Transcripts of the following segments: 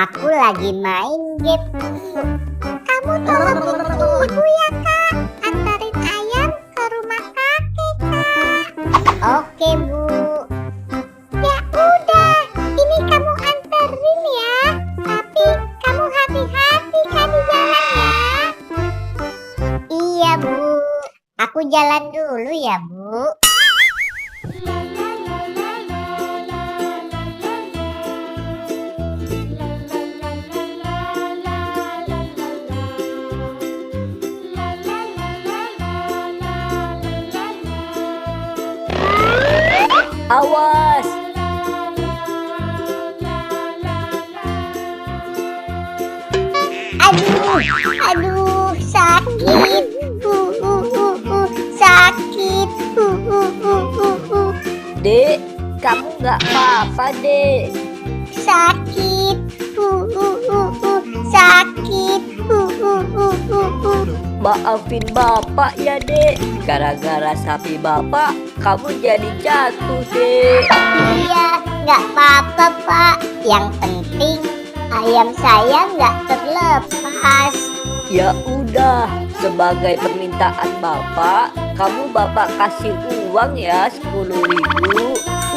Aku lagi main game. Kamu tolong ibu ya kak, antarin ayam ke rumah kakek kak. Oke bu. Ya udah, ini kamu anterin ya. Tapi kamu hati-hati kan di jalan ya. Iya bu, aku jalan dulu ya bu. Awas! Aduh, sakit. Sakit. Dek, kamu nggak apa-apa, Dek. Sakit. Sakit. Maafin Bapak ya, Dek. Gara-gara sapi Bapak, kamu jadi jatuh, Dek. Iya, nggak apa-apa pak. Yang penting ayam saya nggak terlepas. Ya udah, sebagai permintaan Bapak, kamu Bapak kasih uang ya 10.000.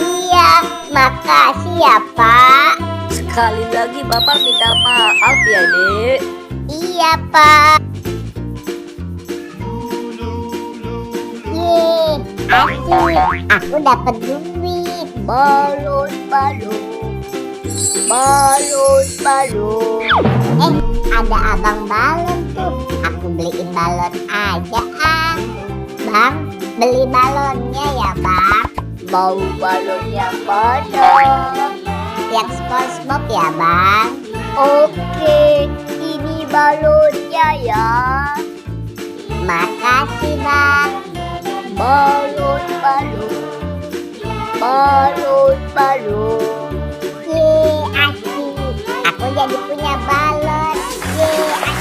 Iya, makasih ya pak. Sekali lagi Bapak minta maaf ya, Dek. Iya pak. Yeay, asik. Aku dapat duit. Balon. Ada abang balon tuh. Aku beliin balon aja ah. Bang, beli balonnya ya bang. Mau balon yang mana? Yang SpongeBob ya bang. Oke, ini balonnya ya. Makasih bang. Balon. Yeay, asik. Aku jadi punya balon. Yeay, asik.